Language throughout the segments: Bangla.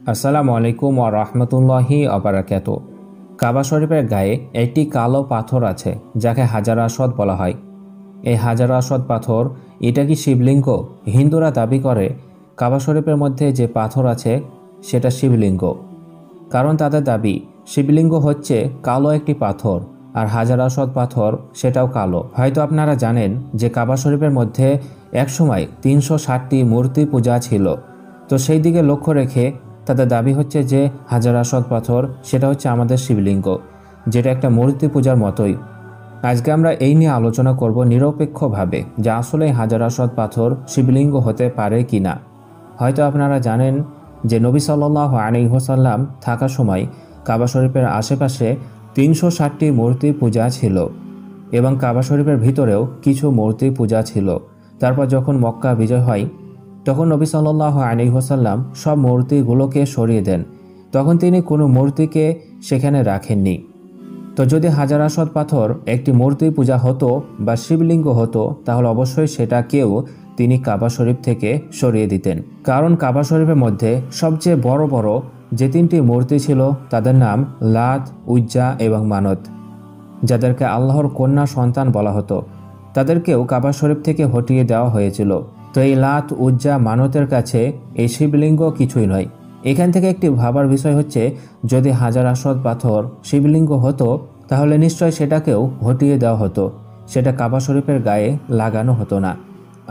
আসসালামু আলাইকুম ওয়া রাহমাতুল্লাহি ওয়া বারাকাতুহু। কাবা শরীফের গায়ে একটি কালো পাথর আছে যাকে হাজার আসওয়াদ বলা হয়। এই হাজার আসওয়াদ পাথর এটা কি শিবলিঙ্গ? হিন্দুরা দাবি করে কাবা শরীফের মধ্যে যে পাথর আছে সেটা শিবলিঙ্গ, কারণ তাদের দাবি শিবলিঙ্গ হচ্ছে কালো একটি পাথর আর হাজার আসওয়াদ পাথর সেটাও কালো। হয়তো আপনারা জানেন যে কাবা শরীফের মধ্যে একসময় 360টি মূর্তি পূজা ছিল, তো সেই দিকে লক্ষ্য রেখে তাদের দাবি হচ্ছে যে হাজার আসওয়াদ পাথর সেটা হচ্ছে আমাদের শিবলিঙ্গ, যেটা একটা মূর্তি পূজার মতোই। আজকে আমরা এই নিয়ে আলোচনা করব নিরপেক্ষভাবে যে আসলে হাজার আসওয়াদ পাথর শিবলিঙ্গ হতে পারে কি না। হয়তো আপনারা জানেন যে নবী সাল্লাল্লাহু আলাইহি ওয়াসাল্লাম থাকা সময় কাবা শরীফের আশেপাশে 360টি মূর্তি পূজা ছিল এবং কাবা শরীফের ভিতরেও কিছু মূর্তি পূজা ছিল। তারপর যখন মক্কা বিজয় হয় তখন নবী সাল্লাল্লাহু আলাইহি ওয়াসাল্লাম সব মূর্তিগুলোকে সরিয়ে দেন। তখন তিনি কোনো মূর্তিকে সেখানে রাখেননি। তো যদি হাজার আসওয়াদ পাথর একটি মূর্তি পূজা হতো বা শিবলিঙ্গ হতো তাহলে অবশ্যই সেটাকেও তিনি কাবা শরীফ থেকে সরিয়ে দিতেন, কারণ কাবা শরীফের মধ্যে সবচেয়ে বড় বড় যে তিনটি মূর্তি ছিল তাদের নাম লাত, উজ্জা এবং মানত, যাদেরকে আল্লাহর কন্যা সন্তান বলা হতো। তাদেরকেও কাবা শরীফ থেকে হটিয়ে দেওয়া হয়েছিল। তো এই লাত, উজ্জা, মানতের কাছে এই শিবলিঙ্গ কিছুই নয়। এখান থেকে একটি ভাবার বিষয় হচ্ছে, যদি হাজার আসওয়াদ পাথর শিবলিঙ্গ হতো তাহলে নিশ্চয় সেটাকেও হটিয়ে দেওয়া হতো, সেটা কাবা শরীফের গায়ে লাগানো হতো না।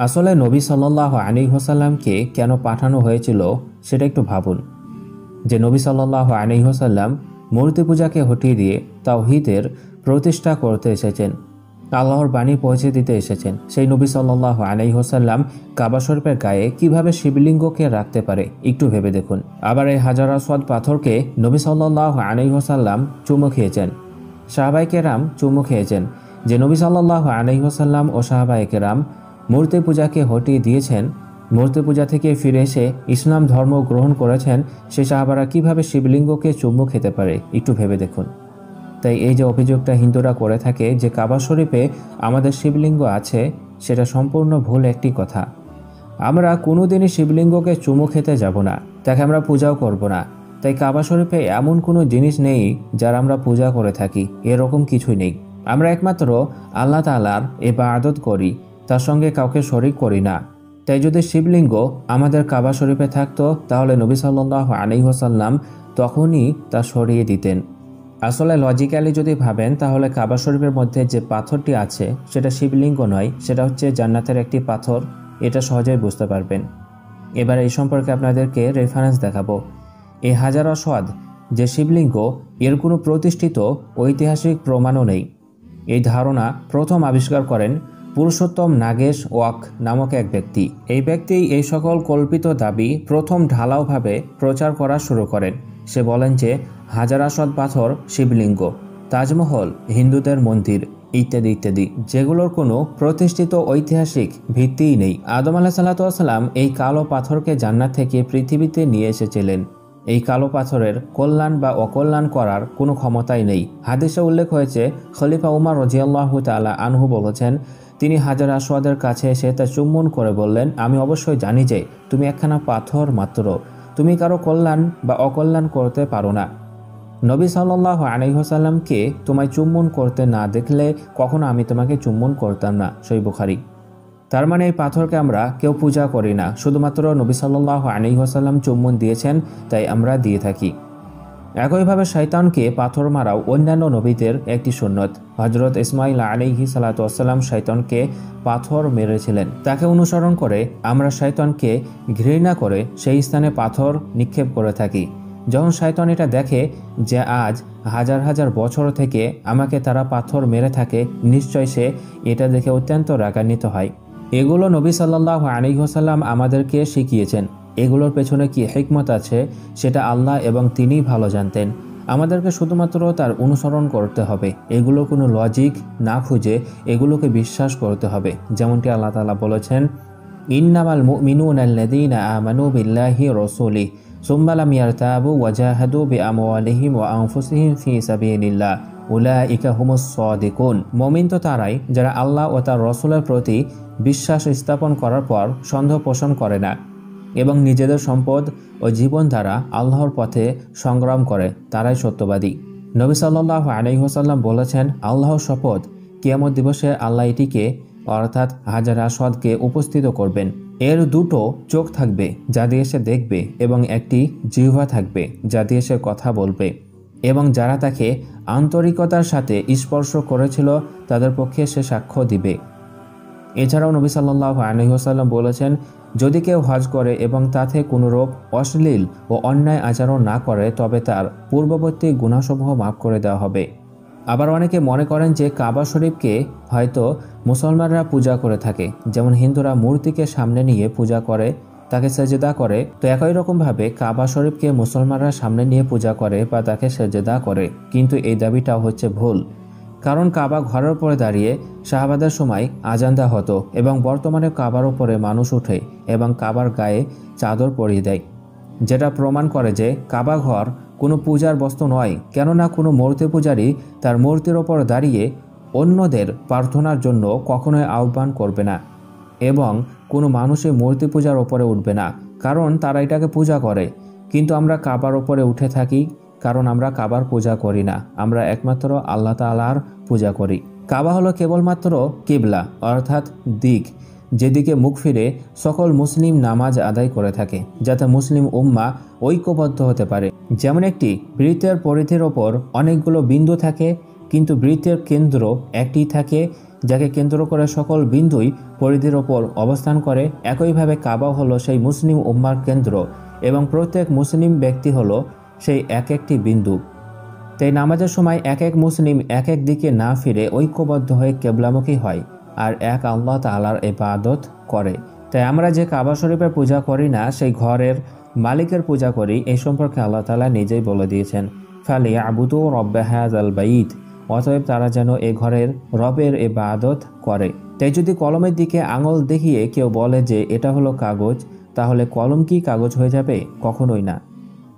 আসলে নবী সাল্লাল্লাহু আলাইহি ওয়াসাল্লামকে কেন পাঠানো হয়েছিল সেটা একটু ভাবুন। যে নবী সাল্লাল্লাহু আলাইহি ওয়াসাল্লাম মূর্তি পূজাকে হটিয়ে দিয়ে তাওহীদের প্রতিষ্ঠা করতে এসেছেন, আল্লাহর বাণী পৌঁছে দিতে এসেছেন। সেই নবী সাল্লাল্লাহু আলাইহি ওয়াসাল্লাম কাবা শরীফের গায়ে কিভাবে শিবলিঙ্গকে রাখতে পারে একটু ভেবে দেখুন। আবার এই হাজার আসওয়াদ পাথরকে নবী সাল্লাল্লাহু আলাইহি ওয়াসাল্লাম চুমু খেয়েছেন, সাহাবায়ে কেরাম চুমু খেয়েছেন। যে নবী সাল্লাল্লাহু আলাইহি ওয়াসাল্লাম ও সাহাবায়ে কেরাম মূর্তি পূজাকে হটিয়ে দিয়েছেন, মূর্তি পূজা থেকে ফিরে এসে ইসলাম ধর্ম গ্রহণ করেছেন, সেই সাহাবারা কিভাবে শিবলিঙ্গকে চুমু খেতে পারে একটু ভেবে দেখুন। তাই এই যে অভিযোগটা হিন্দুরা করে থাকে যে কাবা শরীফে আমাদের শিবলিঙ্গ আছে, সেটা সম্পূর্ণ ভুল একটি কথা। আমরা কোনোদিনই শিবলিঙ্গকে চুমু খেতে যাব না, তাকে আমরা পূজাও করব না। তাই কাবা শরীফে এমন কোনো জিনিস নেই যার আমরা পূজা করে থাকি, এরকম কিছুই নেই। আমরা একমাত্র আল্লাহ তাআলার ইবাদত করি, তার সঙ্গে কাউকে শরীক করি না। তাই যদি শিবলিঙ্গ আমাদের কাবা শরীফে থাকতো তাহলে নবী সাল্লাল্লাহু আলাইহি ওয়াসাল্লাম তখনই তা সরিয়ে দিতেন। আসলে লজিক্যালি যদি ভাবেন তাহলে কাবা শরীফের মধ্যে যে পাথরটি আছে সেটা শিবলিঙ্গ নয়, সেটা হচ্ছে জান্নাতের একটি পাথর। এটা সহজেই বুঝতে পারবেন। এবার এই সম্পর্কে আপনাদেরকে রেফারেন্স দেখাবো। এই হাজার আসওয়াদ যে শিবলিঙ্গ, এর কোনো প্রতিষ্ঠিত ঐতিহাসিক প্রমাণও নেই। এই ধারণা প্রথম আবিষ্কার করেন পুরুষোত্তম নাগেশ ওয়াক নামক এক ব্যক্তি। এই ব্যক্তি এই সকল কল্পিত দাবি প্রথম ঢালাওভাবে প্রচার করা শুরু করেন। সে বলেন যে হাজার আসওয়াদ পাথর শিবলিঙ্গ, তাজমহল হিন্দুদের মন্দির ইত্যাদি ইত্যাদি, যেগুলোর কোনো প্রতিষ্ঠিত ঐতিহাসিক ভিত্তিই নেই। আদম আলাইহিস সালাম এই কালো পাথরকে জান্নাত থেকে পৃথিবীতে নিয়ে এসেছিলেন। এই কালো পাথরের কল্যাণ বা অকল্যাণ করার কোনো ক্ষমতাই নেই। হাদিসে উল্লেখ হয়েছে খলিফা উমর রাদিয়াল্লাহু তাআলা আনহু বলেছেন, তিনি হাজার আসওয়াদের কাছে এসে তা চুম্বন করে বললেন, আমি অবশ্যই জানি যে তুমি একখানা পাথর মাত্র, তুমি কারো কল্যাণ বা অকল্যাণ করতে পারো না। নবী সাল্লাল্লাহু আলাইহি ওয়াসাল্লামকে তোমায় চুম্বন করতে না দেখলে কখনো আমি তোমাকে চুম্বন করতাম না। সহিহ বুখারী। তার মানে এই পাথরকে আমরা কেউ পূজা করি না, শুধুমাত্র নবী সাল্লাল্লাহু আলাইহি ওয়াসাল্লাম চুম্বন দিয়েছেন তাই আমরা দিয়ে থাকি। একইভাবে শয়তানকে পাথর মারাও অন্যান্য নবীদের একটি সুন্নত। হযরত ইসমাঈল আলাইহিস সালাতু ওয়াসসালাম শয়তানকে পাথর মেরেছিলেন। তাকে অনুসরণ করে আমরা শয়তানকে ঘৃণা করে সেই স্থানে পাথর নিক্ষেপ করে থাকি। যখন শয়তান এটা দেখে যে আজ হাজার হাজার বছর থেকে আমাকে তারা পাথর মেরে থাকে, নিশ্চয় সে এটা দেখে অত্যন্ত রাগান্বিত হয়। এগুলো নবী সাল্লাল্লাহু আলাইহি ওয়াসাল্লাম আমাদেরকে শিখিয়েছেন। এগুলোর পেছনে কি হিকমত আছে সেটা আল্লাহ এবং তিনিই ভালো জানতেন। আমাদেরকে শুধুমাত্র তার অনুসরণ করতে হবে, এগুলো কোনো লজিক না খুঁজে এগুলোকে বিশ্বাস করতে হবে। যেমনটি আল্লাহ তাআলা বলেছেন, ইন্নামাল মুমিনুনা আল্লাযীনা আমানু বিল্লাহি ওয়া রাসূলিহি সুম্মা লাম ইয়ারতাবু ওয়া জাহাদু বিআমওয়ালিহিম ওয়া আনফুসিহিম ফি সাবিলিল্লাহ উলাইকা হুমুস সাদিকুন। মুমিন তো তারাই যারা আল্লাহ ও তার রাসূলের প্রতি বিশ্বাস স্থাপন করার পর সন্দেহ পোষণ করে না এবং নিজেদের সম্পদ ও জীবন দ্বারা আল্লাহর পথে সংগ্রাম করে তারাই সত্যবাদী। নবী সাল্লাল্লাহু আলাইহি ওয়াসাল্লাম বলেছেন, আল্লাহর শপথ, কিয়ামত দিবসে আল্লাহ এটিকে অর্থাৎ হাজার আসওয়াদকে উপস্থিত করবেন। এর দুটো চোখ থাকবে যা দিয়ে সে দেখবে এবং একটি জিহ্বা থাকবে যা দিয়ে সে কথা বলবে, এবং যারা তাকে আন্তরিকতার সাথে স্পর্শ করেছিল তাদের পক্ষে সে সাক্ষ্য দিবে। এছাড়াও নবী সাল্লাল্লাহু আলাইহি ওয়াসাল্লাম বলেছেন, যদি কেউ হজ করে এবং তাতে কোনোরূপ অশ্লীল ও অন্যায় আচরণ না করে তবে তার পূর্ববর্তী গুনাহসমূহ মাফ করে দেওয়া হবে। আবার অনেকে মনে করেন যে কাবা শরীফকে হয়তো মুসলমানরা পূজা করে থাকে, যেমন হিন্দুরা মূর্তিকে সামনে নিয়ে পূজা করে, তাকে সেজদা করে, তো একই রকমভাবে কাবা শরীফকে মুসলমানরা সামনে নিয়ে পূজা করে বা তাকে সেজদা করে। কিন্তু এই দাবিটাও হচ্ছে ভুল, কারণ কাবা ঘরের উপরে দাঁড়িয়ে সাহাবাদের সময় আজান দেওয়া হতো এবং বর্তমানে কাবার উপরে মানুষ উঠে এবং কাবার গায়ে চাদর পরিয়ে দেয়, যেটা প্রমাণ করে যে কাবা ঘর কোনো পূজার বস্তু নয়। কেননা কোনো মূর্তি পূজারী তার মূর্তির ওপর দাঁড়িয়ে অন্যদের প্রার্থনার জন্য কখনোই আহ্বান করবে না এবং কোনো মানুষই মূর্তি পূজার ওপরে উঠবে না, কারণ তারা এটাকে পূজা করে। কিন্তু আমরা কাবার ওপরে উঠে থাকি কারণ আমরা কাবার পূজা করি না, আমরা একমাত্র আল্লাহ তাআলার পূজা করি। কাবা হলো কেবলমাত্র কিবলা অর্থাৎ দিক, যেদিকে মুখ ফিরে সকল মুসলিম নামাজ আদায় করে থাকে, যাতে মুসলিম উম্মাহ ঐক্যবদ্ধ হতে পারে। যেমন একটি বৃত্তের পরিধির ওপর অনেকগুলো বিন্দু থাকে, কিন্তু বৃত্তের কেন্দ্র একটি থাকে যাকে কেন্দ্র করে সকল বিন্দুই পরিধির ওপর অবস্থান করে। একইভাবে কাবা হলো সেই মুসলিম উম্মার কেন্দ্র এবং প্রত্যেক মুসলিম ব্যক্তি হলো সেই এক একটি বিন্দু। তাই নামাজের সময় এক এক মুসলিম এক এক দিকে না ফিরে ঐক্যবদ্ধ হয়ে কেবলামুখী হয় আর এক আল্লাহ তাআলার ইবাদত করে। তাই আমরা যে কাবা শরীফের পূজা করি না, সেই ঘরের মালিকের পূজা করি, এই সম্পর্কে আল্লাহ তাআলা নিজেই বলে দিয়েছেন, ফালিয়াবুদু রব্বা হাযাল বাইত, অতএব তারা যেন এ ঘরের রবের ইবাদত করে। তাই যদি কলমের দিকে আঙুল দেখিয়ে কেউ বলে যে এটা হলো কাগজ, তাহলে কলম কি কাগজ হয়ে যাবে? কখনোই না।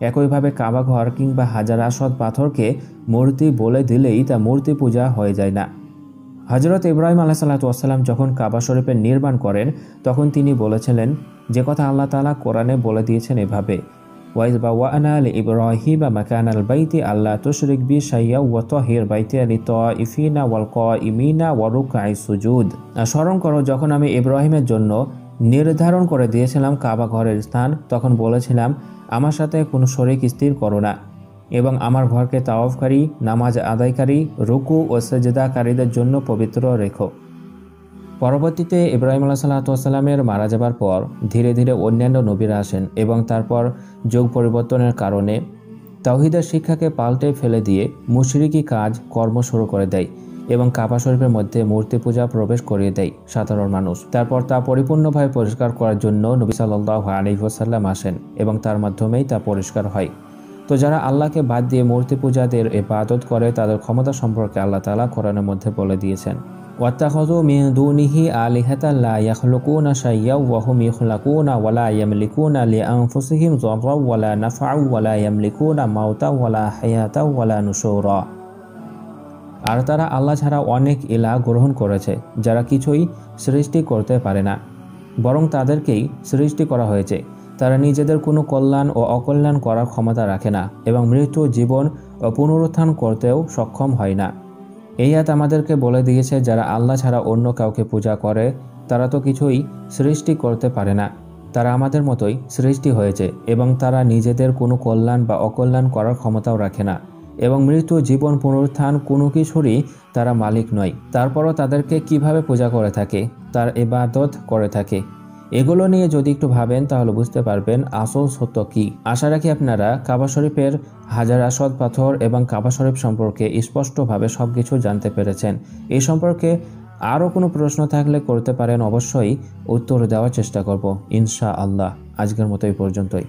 একইভাবে কাবা ঘর কিংবা হাজার আসওয়াদ পাথরকে মূর্তি বলে দিলেই তা মূর্তি পূজা হয়ে যায় না। হযরত ইব্রাহিম আলাইহিসসালাতু ওয়াসসালাম যখন কাবা শরীফের নির্মাণ করেন তখন তিনি বলেছিলেন যে কথা আল্লাহ তাআলা কোরআনে বলে দিয়েছেন এভাবে, ওয়াইজ বাওয়ানা লিইব্রাহিমা মাকানাল বাইতি আল্লা তুশরিক বি শাইয়্যা ওয়া তাহির বাইতি লিতাইফিনা ওয়াল কাইমিনা ওয়া রুকআইস সুজুদ। স্মরণ করো যখন আমি ইব্রাহিমের জন্য নির্ধারণ করে দিয়েছিলাম কাবা ঘরের স্থান, তখন বলেছিলাম আমার সাথে কোনো শরীক স্থির করো না এবং আমার ঘরকে তাওয়াফকারী, নামাজ আদায়কারী, রুকু ও সেজদাকারীদের জন্য পবিত্র রেখো। পরবর্তীতে ইব্রাহিম আলাইহিসসালাতু ওয়াসসালামের মারা যাবার পর ধীরে ধীরে অন্যান্য নবীরা আসেন এবং তারপর যুগ পরিবর্তনের কারণে তাওহীদের শিক্ষাকে পাল্টে ফেলে দিয়ে মুশরিকি কাজ কর্ম শুরু করে দেয় এবং কাবা শরীফের মধ্যে মূর্তি পূজা প্রবেশ করিয়ে দেয় সাধারণ মানুষ। তারপর তা পরিপূর্ণভাবে পরিষ্কার করার জন্য নবী সাল্লাল্লাহু আলাইহি ওয়াসাল্লাম আসেন এবং তার মাধ্যমেই তা পরিষ্কার হয়। তো যারা আল্লাহকে বাদ দিয়ে মূর্তি পূজাদের ইবাদত করে তাদের ক্ষমতা সম্পর্কে আল্লাহ তাআলা কোরআনের মধ্যে বলে দিয়েছেন, ওয়াত্তাখাযু মিন দুনিহি আলিহাতান লা ইয়াখলুকুনা শাইয়্যান ওয়া হুম ইয়াখলাকুনা ওয়া লা ইয়ামলিকুনা লিআনফুসিহিম যাররান ওয়া লা নাফআন ওয়া লা ইয়ামলিকুনা মাউতান ওয়া লা হায়াতান ওয়া লা নুশুরা। আর তারা আল্লাহ ছাড়া অনেক ইলাহ গ্রহণ করেছে যারা কিছুই সৃষ্টি করতে পারে না, বরং তাদেরকেই সৃষ্টি করা হয়েছে। তারা নিজেদের কোনো কল্যাণ ও অকল্যাণ করার ক্ষমতা রাখে না এবং মৃত্যু, জীবন ও পুনরুত্থান করতেও সক্ষম হয় না। এই আয়াত আমাদেরকে বলে দিয়েছে যারা আল্লাহ ছাড়া অন্য কাউকে পূজা করে তারা তো কিছুই সৃষ্টি করতে পারে না, তারা আমাদের মতোই সৃষ্টি হয়েছে এবং তারা নিজেদের কোনো কল্যাণ বা অকল্যাণ করার ক্ষমতাও রাখে না এবং মৃত্যু, জীবন, পুনরুত্থান কোনো কিছুরই তারা মালিক নয়। তারপরও তাদেরকে কিভাবে পূজা করে থাকে, তার ইবাদত করে থাকে, এগুলো নিয়ে যদি একটু ভাবেন তাহলে বুঝতে পারবেন আসল সত্য কি। আশা রাখি আপনারা কাবা শরীফের হাজার আসওয়াদ পাথর এবং কাবা শরীফ সম্পর্কে স্পষ্টভাবে সবকিছু জানতে পেরেছেন। এই সম্পর্কে আরও কোনো প্রশ্ন থাকলে করতে পারেন, অবশ্যই উত্তর দেওয়ার চেষ্টা করব ইনশাআল্লাহ। আজকের মতো এই পর্যন্তই।